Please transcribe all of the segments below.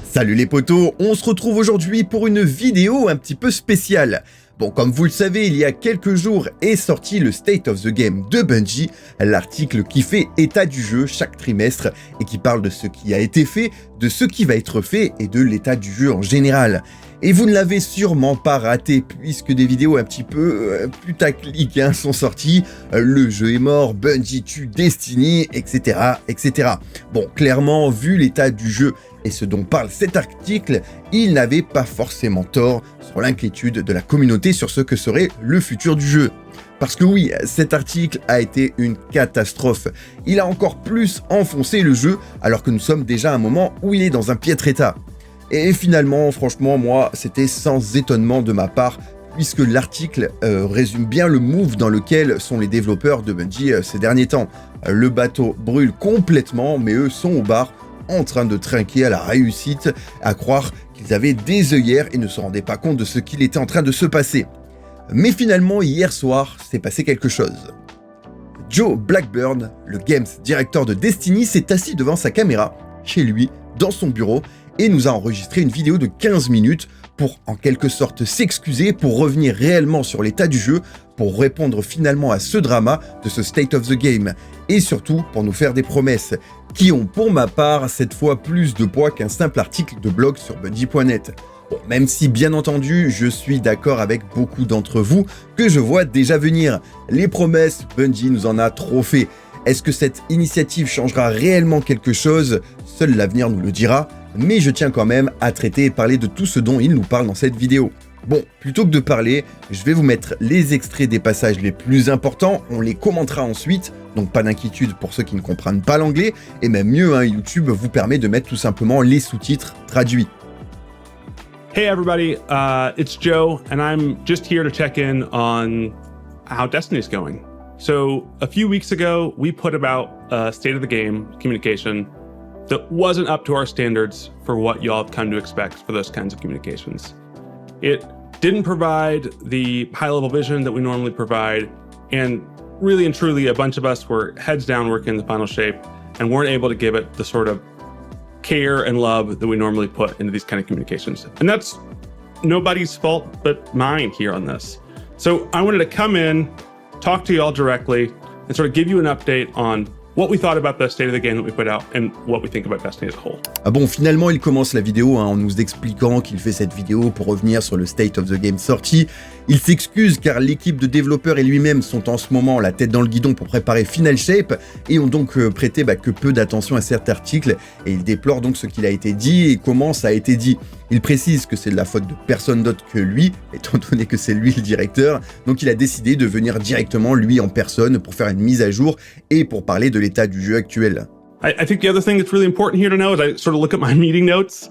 Salut les potos, on se retrouve aujourd'hui pour une vidéo un petit peu spéciale. Bon, comme vous le savez, il y a quelques jours est sorti le State of the Game de Bungie, l'article qui fait état du jeu chaque trimestre et qui parle de ce qui a été fait, de ce qui va être fait et de l'état du jeu en général. Et vous ne l'avez sûrement pas raté puisque des vidéos un petit peu putaclic sont sorties. Le jeu est mort, Bungie tue Destiny, etc., etc. Bon, clairement, vu l'état du jeu et ce dont parle cet article, il n'avait pas forcément tort sur l'inquiétude de la communauté sur ce que serait le futur du jeu. Parce que oui, cet article a été une catastrophe. Il a encore plus enfoncé le jeu alors que nous sommes déjà à un moment où il est dans un piètre état. Et finalement, franchement, moi, c'était sans étonnement de ma part, puisque l'article résume bien le move dans lequel sont les développeurs de Bungie ces derniers temps. Le bateau brûle complètement, mais eux sont au bar, en train de trinquer à la réussite, à croire qu'ils avaient des œillères et ne se rendaient pas compte de ce qu'il était en train de se passer. Mais finalement, hier soir, s'est passé quelque chose. Joe BLACKBURN, le Games Director de Destiny, s'est assis devant sa caméra, chez lui, dans son bureau, et nous a enregistré une vidéo de 15 minutes pour en quelque sorte s'excuser, pour revenir réellement sur l'état du jeu, pour répondre finalement à ce drama de ce State of the Game, et surtout pour nous faire des promesses, qui ont pour ma part cette fois plus de poids qu'un simple article de blog sur Bungie.net. Bon, même si bien entendu je suis d'accord avec beaucoup d'entre vous que je vois déjà venir. Les promesses, Bungie nous en a trop fait. Est-ce que cette initiative changera réellement quelque chose? Seul l'avenir nous le dira. Mais je tiens quand même à traiter et parler de tout ce dont il nous parle dans cette vidéo. Bon, plutôt que de parler, je vais vous mettre les extraits des passages les plus importants, on les commentera ensuite, donc pas d'inquiétude pour ceux qui ne comprennent pas l'anglais, et même mieux, YouTube vous permet de mettre tout simplement les sous-titres traduits. Hey everybody, it's Joe, and I'm just here to check in on how Destiny's going. So, a few weeks ago, we put about a state of the game communication that wasn't up to our standards for what y'all have come to expect for those kinds of communications. It didn't provide the high-level vision that we normally provide, and really and truly a bunch of us were heads down working the final shape and weren't able to give it the sort of care and love that we normally put into these kind of communications. And that's nobody's fault but mine here on this. So I wanted to come in, talk to y'all directly, and sort of give you an update on what we thought about the state of the game that we put out and what we think about Destiny as a whole. Ah bon, finalement, il commence la vidéo en nous expliquant qu'il fait cette vidéo pour revenir sur le State of the Game sorti. Il s'excuse car l'équipe de développeurs et lui-même sont en ce moment la tête dans le guidon pour préparer Final Shape et ont donc prêté que peu d'attention à cet article et il déplore donc ce qu'il a été dit et comment ça a été dit. Il précise que c'est de la faute de personne d'autre que lui, étant donné que c'est lui le directeur, donc il a décidé de venir directement lui en personne pour faire une mise à jour et pour parler de l'état du jeu actuel. I think the other thing that's really important here to know as I sort of look at my meeting notes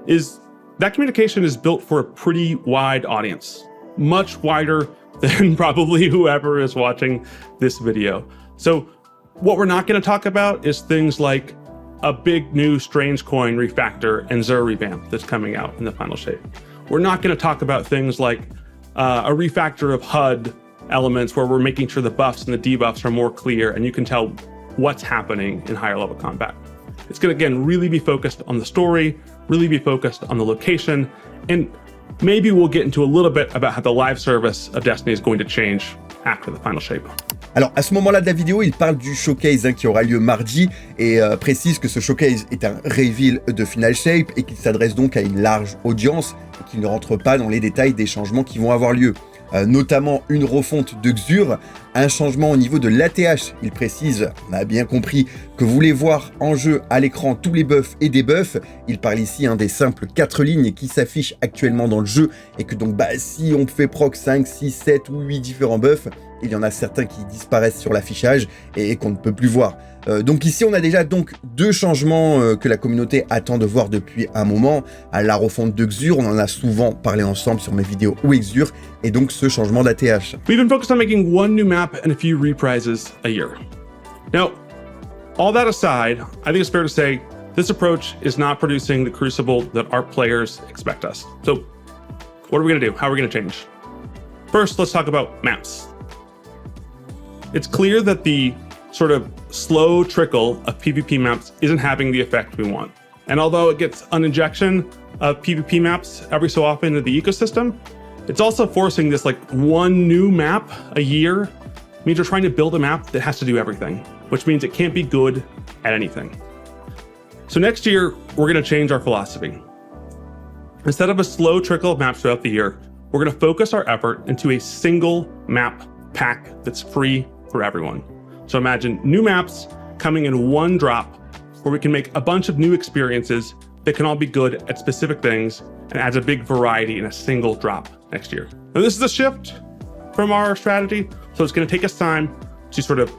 is that communication is built for a pretty wide audience, much wider than probably whoever is watching this video. So what we're not going to talk about is things like a big new Strange Coin refactor and Xur revamp that's coming out in the final shape. We're not going to talk about things like a refactor of HUD elements where we're making sure the buffs and the debuffs are more clear and you can tell what's happening in higher level combat. It's going to, again, really be focused on the story, really be focused on the location, and maybe we'll get into a little bit about how the live service of Destiny is going to change after the final shape. Alors à ce moment-là de la vidéo, il parle du showcase qui aura lieu mardi et précise que ce showcase est un reveal de Final Shape et qu'il s'adresse donc à une large audience et qu'il ne rentre pas dans les détails des changements qui vont avoir lieu. Notamment une refonte de Xur, un changement au niveau de l'ATH. Il précise, on a bien compris, que vous voulez voir en jeu à l'écran tous les buffs et debuffs. Il parle ici des simples 4 lignes qui s'affichent actuellement dans le jeu et que donc si on fait proc 5, 6, 7 ou 8 différents buffs, il y en a certains qui disparaissent sur l'affichage et qu'on ne peut plus voir. Donc ici on a déjà deux changements que la communauté attend de voir depuis un moment. À la refonte de Xur, on en a souvent parlé ensemble sur mes vidéos où est Xur, et donc ce changement d'ATH. We've been focused on making one new map and a few reprises a year. Now, all that aside, I think it's fair to say this approach is not producing the crucible that our players expect us. So what are we going to do? How are we going to change? First, let's talk about maps. it's clear that the sort of slow trickle of PvP maps isn't having the effect we want. And although it gets an injection of PvP maps every so often into the ecosystem, it's also forcing this like one new map a year means we're trying to build a map that has to do everything, which means it can't be good at anything. So next year, we're gonna change our philosophy. Instead of a slow trickle of maps throughout the year, we're gonna focus our effort into a single map pack that's free for everyone. So imagine new maps coming in one drop where we can make a bunch of new experiences that can all be good at specific things and adds a big variety in a single drop next year. Now this is a shift from our strategy, so it's gonna take us time to sort of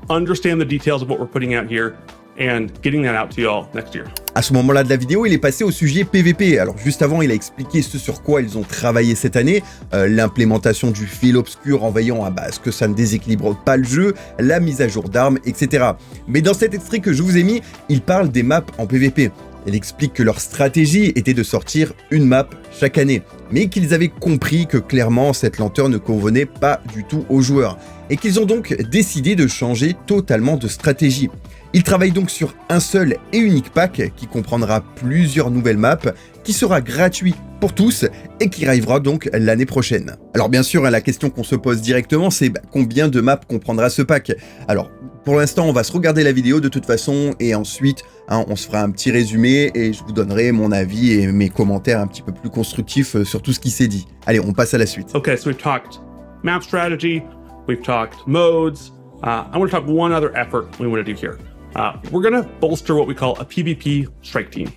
understand the details of what we're putting out here and getting that out to y'all next year. À ce moment-là de la vidéo, il est passé au sujet PVP. Alors juste avant, il a expliqué ce sur quoi ils ont travaillé cette année, l'implémentation du fil obscur en veillant à ce que ça ne déséquilibre pas le jeu, la mise à jour d'armes, etc. Mais dans cet extrait que je vous ai mis, il parle des maps en PVP. Il explique que leur stratégie était de sortir une map chaque année, mais qu'ils avaient compris que clairement cette lenteur ne convenait pas du tout aux joueurs, et qu'ils ont donc décidé de changer totalement de stratégie. Ils travaillent donc sur un seul et unique pack qui comprendra plusieurs nouvelles maps, qui sera gratuit pour tous et qui arrivera donc l'année prochaine. Alors bien sûr, la question qu'on se pose directement, c'est combien de maps comprendra ce pack? Alors pour l'instant, on va se regarder la vidéo de toute façon et ensuite on se fera un petit résumé et je vous donnerai mon avis et mes commentaires un petit peu plus constructifs sur tout ce qui s'est dit. Allez, on passe à la suite. Okay, so we've talked map strategy, we've talked modes. I want to talk one other effort we want to do here. We're going to bolster what we call a PvP strike team.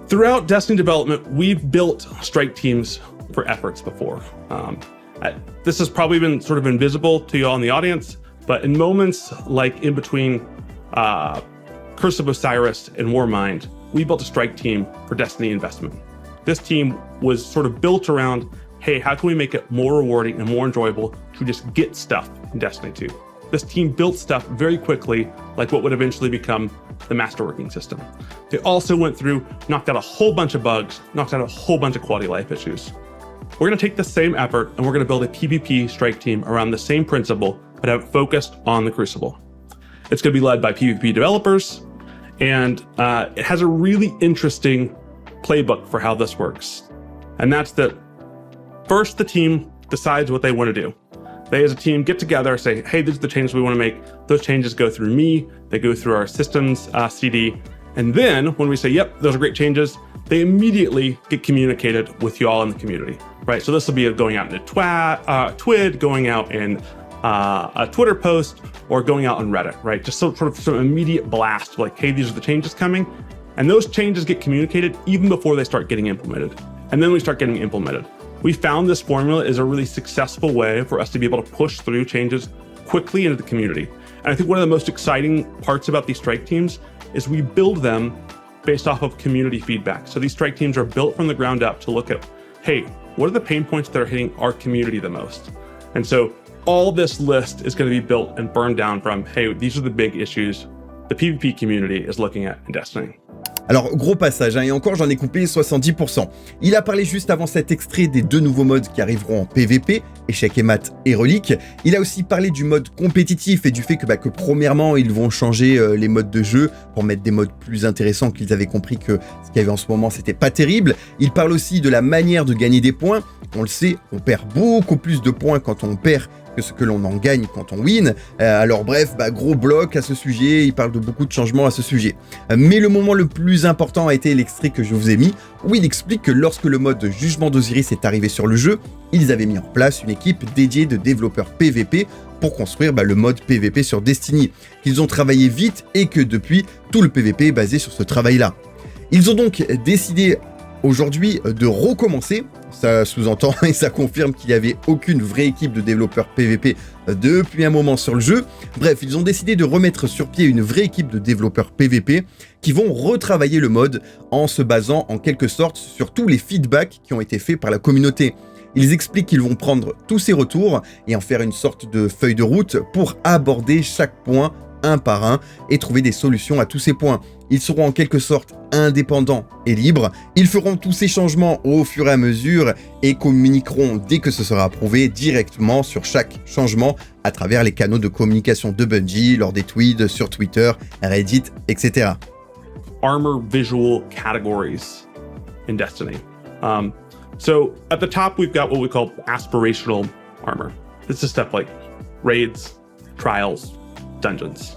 Throughout Destiny development, we've built strike teams for efforts before. This has probably been sort of invisible to you all in the audience, but in moments like in between Curse of Osiris and Warmind, we built a strike team for Destiny investment. This team was sort of built around, hey, how can we make it more rewarding and more enjoyable to just get stuff in Destiny 2? This team built stuff very quickly, like what would eventually become the masterworking system. They also went through, knocked out a whole bunch of bugs, knocked out a whole bunch of quality of life issues. We're gonna take the same effort and we're gonna build a PvP strike team around the same principle, but have it focused on the Crucible. It's gonna be led by PvP developers, and it has a really interesting playbook for how this works. And that's that first the team decides what they wanna do. They as a team get together, say, hey, these are the changes we want to make. Those changes go through me, they go through our systems CD. And then when we say, yep, those are great changes, they immediately get communicated with you all in the community, right? So this will be going out in a TWID, going out in a Twitter post, or going out on Reddit, right? Just sort of some immediate blast, like, hey, these are the changes coming. And those changes get communicated even before they start getting implemented. And then we start getting implemented. We found this formula is a really successful way for us to be able to push through changes quickly into the community. And I think one of the most exciting parts about these strike teams is we build them based off of community feedback. So these strike teams are built from the ground up to look at, hey, what are the pain points that are hitting our community the most? And so all this list is going to be built and burned down from, hey, these are the big issues the PvP community is looking at in Destiny. Alors, gros passage, et encore j'en ai coupé 70%. Il a parlé juste avant cet extrait des deux nouveaux modes qui arriveront en PVP, échec et mat et relique. Il a aussi parlé du mode compétitif et du fait que premièrement, ils vont changer les modes de jeu pour mettre des modes plus intéressants, qu'ils avaient compris que ce qu'il y avait en ce moment, c'était pas terrible. Il parle aussi de la manière de gagner des points. On le sait, on perd beaucoup plus de points quand on perd que ce que l'on en gagne quand on win. Alors bref, gros bloc à ce sujet, il parle de beaucoup de changements à ce sujet. Mais le moment le plus important a été l'extrait que je vous ai mis, où il explique que lorsque le mode Jugement d'Osiris est arrivé sur le jeu, ils avaient mis en place une équipe dédiée de développeurs PVP pour construire le mode PVP sur Destiny, qu'ils ont travaillé vite et que depuis, tout le PVP est basé sur ce travail-là. Ils ont donc décidé aujourd'hui de recommencer. Ça sous-entend et ça confirme qu'il n'y avait aucune vraie équipe de développeurs PVP depuis un moment sur le jeu. Bref, ils ont décidé de remettre sur pied une vraie équipe de développeurs PVP qui vont retravailler le mode en se basant en quelque sorte sur tous les feedbacks qui ont été faits par la communauté. Ils expliquent qu'ils vont prendre tous ces retours et en faire une sorte de feuille de route pour aborder chaque point un par un et trouver des solutions à tous ces points. Ils seront en quelque sorte indépendants et libres. Ils feront tous ces changements au fur et à mesure et communiqueront dès que ce sera approuvé directement sur chaque changement à travers les canaux de communication de Bungie, lors des tweets, sur Twitter, Reddit, etc. Armor visual categories in Destiny. So at the top, we've got what we call aspirational armor. This is stuff like raids, trials, dungeons.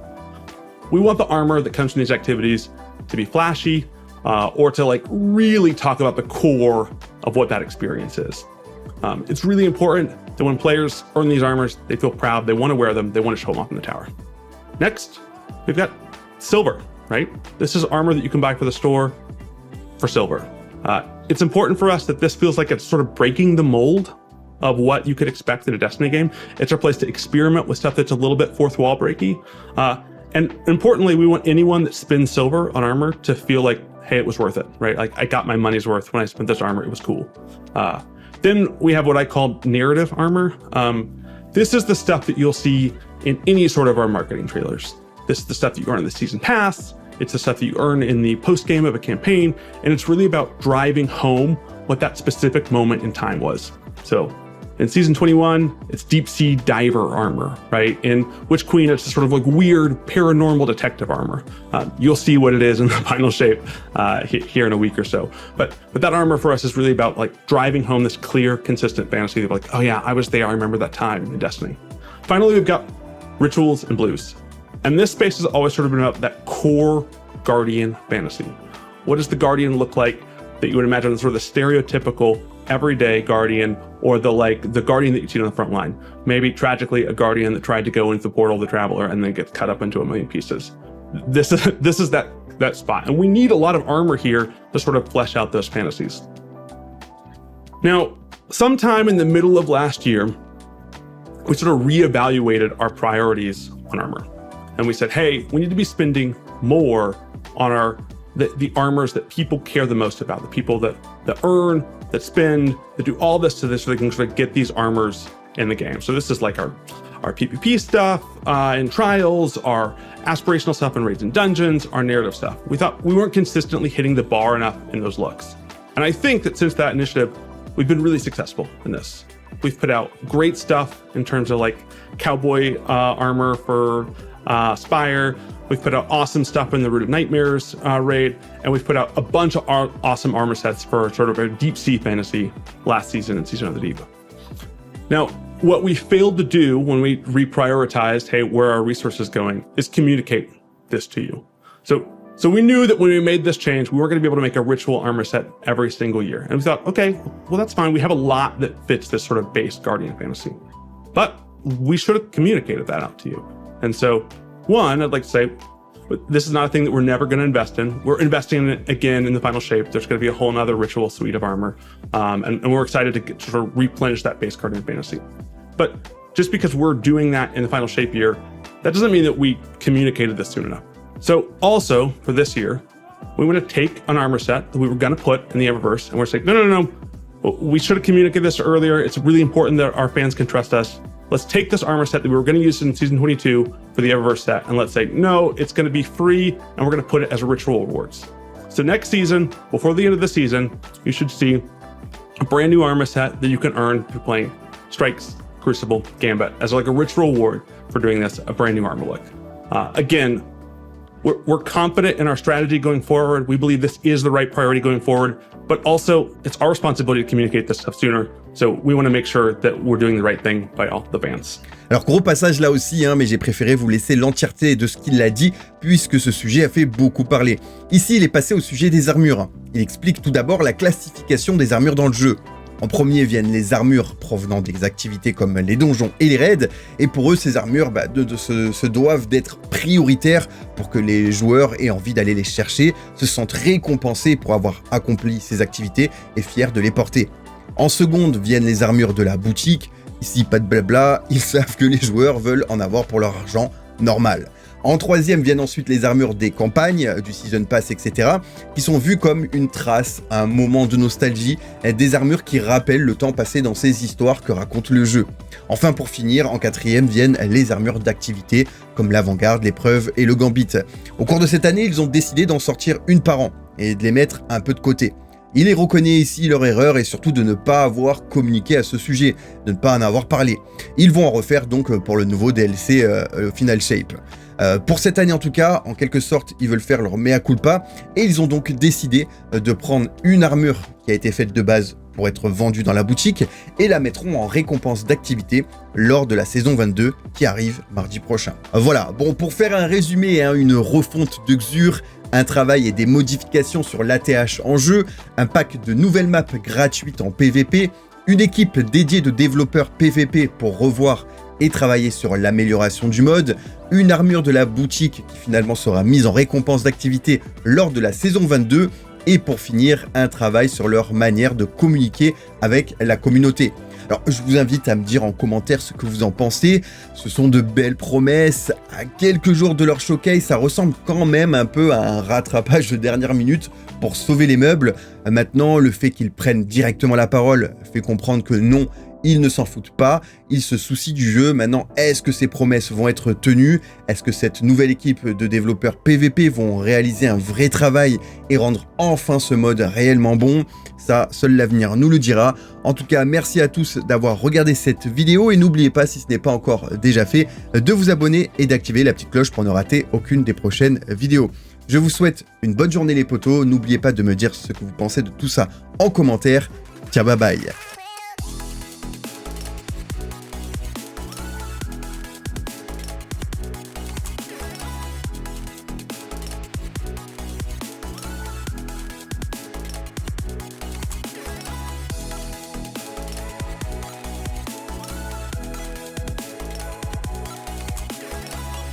We want the armor that comes from these activities to be flashy, or to like really talk about the core of what that experience is. It's really important that when players earn these armors, they feel proud, they want to wear them, they want to show them off in the tower. Next, we've got silver, right? This is armor that you can buy for the store for silver. It's important for us that this feels like it's sort of breaking the mold of what you could expect in a Destiny game. It's our place to experiment with stuff that's a little bit fourth wall breaky. And importantly, we want anyone that spends silver on armor to feel like, hey, it was worth it, right? Like I got my money's worth when I spent this armor, it was cool. Then we have what I call narrative armor. This is the stuff that you'll see in any sort of our marketing trailers. This is the stuff that you earn in the season pass. It's the stuff that you earn in the post game of a campaign. And it's really about driving home what that specific moment in time was. So in season 21, it's deep sea diver armor, right? In Witch Queen, it's sort of like weird paranormal detective armor. You'll see what it is in the final shape here in a week or so. But that armor for us is really about like driving home this clear, consistent fantasy of like, oh yeah, I was there, I remember that time in Destiny. Finally, we've got rituals and blues. And this space has always sort of been about that core Guardian fantasy. What does the Guardian look like that you would imagine sort of the stereotypical everyday Guardian, or the Guardian that you see on the front line? Maybe tragically a Guardian that tried to go into the portal of the Traveler and then gets cut up into a million pieces. This is that spot. And we need a lot of armor here to sort of flesh out those fantasies. Now, sometime in the middle of last year, we sort of reevaluated our priorities on armor. And we said, hey, we need to be spending more on the armors that people care the most about, the people that earn, that spend, that do all this to this so they can sort of get these armors in the game. So this is like our PvP stuff in trials, our aspirational stuff in raids and dungeons, our narrative stuff. We thought we weren't consistently hitting the bar enough in those looks. And I think that since that initiative, we've been really successful in this. We've put out great stuff in terms of like cowboy armor for Spire. We've put out awesome stuff in the Root of Nightmares raid, and we've put out a bunch of awesome armor sets for sort of a deep sea fantasy last season and Season of the Deep. Now, what we failed to do when we reprioritized, hey, where are our resources going, is communicate this to you. So we knew that when we made this change, we weren't going to be able to make a ritual armor set every single year. And we thought, okay, well, that's fine. We have a lot that fits this sort of base Guardian fantasy. But we should have communicated that out to you. And so, one, I'd like to say, this is not a thing that we're never going to invest in. We're investing in it again in the final shape. There's going to be a whole nother ritual suite of armor. And we're excited to sort of replenish that base Guardian fantasy. But just because we're doing that in the final shape year, that doesn't mean that we communicated this soon enough. So also for this year, we want to take an armor set that we were going to put in the Eververse, and we're saying, no. We should have communicated this earlier. It's really important that our fans can trust us. Let's take this armor set that we were going to use in season 22 for the Eververse set, and let's say, no, it's going to be free, and we're going to put it as ritual rewards. So next season, before the end of the season, you should see a brand new armor set that you can earn through playing Strikes, Crucible, Gambit as like a ritual reward for doing this, a brand new armor look. Again, we're confident in our strategy going forward. We believe this is the right priority going forward, but also it's our responsibility to communicate this stuff sooner. So we want to make sure that we're doing the right thing by all the fans. Alors gros passage là aussi, mais j'ai préféré vous laisser l'entièreté de ce qu'il a dit puisque ce sujet a fait beaucoup parler. Ici, il est passé au sujet des armures. Il explique tout d'abord la classification des armures dans le jeu. En premier viennent les armures provenant des activités comme les donjons et les raids, et pour eux ces armures se doivent d'être prioritaires pour que les joueurs aient envie d'aller les chercher, se sentent récompensés pour avoir accompli ces activités et fiers de les porter. En seconde viennent les armures de la boutique, ici pas de blabla, ils savent que les joueurs veulent en avoir pour leur argent normal. En troisième viennent ensuite les armures des campagnes, du Season Pass, etc., qui sont vues comme une trace, un moment de nostalgie, des armures qui rappellent le temps passé dans ces histoires que raconte le jeu. Enfin pour finir, en quatrième viennent les armures d'activité, comme l'avant-garde, l'épreuve et le gambit. Au cours de cette année, ils ont décidé d'en sortir une par an, et de les mettre un peu de côté. Il les reconnaît ici leur erreur et surtout de ne pas avoir communiqué à ce sujet, de ne pas en avoir parlé. Ils vont en refaire donc pour le nouveau DLC Final Shape. Pour cette année en tout cas, en quelque sorte, ils veulent faire leur mea culpa et ils ont donc décidé de prendre une armure qui a été faite de base pour être vendue dans la boutique et la mettront en récompense d'activité lors de la saison 22 qui arrive mardi prochain. Voilà, bon pour faire un résumé, une refonte de 𝐒𝐻, un travail et des modifications sur l'ATH en jeu, un pack de nouvelles maps gratuites en PVP, une équipe dédiée de développeurs PVP pour revoir et travailler sur l'amélioration du mode, une armure de la boutique qui finalement sera mise en récompense d'activité lors de la saison 22 et pour finir, un travail sur leur manière de communiquer avec la communauté. Alors, je vous invite à me dire en commentaire ce que vous en pensez. Ce sont de belles promesses. À quelques jours de leur showcase, ça ressemble quand même un peu à un rattrapage de dernière minute pour sauver les meubles. Maintenant, le fait qu'ils prennent directement la parole fait comprendre que non, ils ne s'en foutent pas, ils se soucient du jeu. Maintenant, est-ce que ces promesses vont être tenues? Est-ce que cette nouvelle équipe de développeurs PVP vont réaliser un vrai travail et rendre enfin ce mode réellement bon? Ça, seul l'avenir nous le dira. En tout cas, merci à tous d'avoir regardé cette vidéo et n'oubliez pas, si ce n'est pas encore déjà fait, de vous abonner et d'activer la petite cloche pour ne rater aucune des prochaines vidéos. Je vous souhaite une bonne journée les potos, n'oubliez pas de me dire ce que vous pensez de tout ça en commentaire. Ciao, bye bye.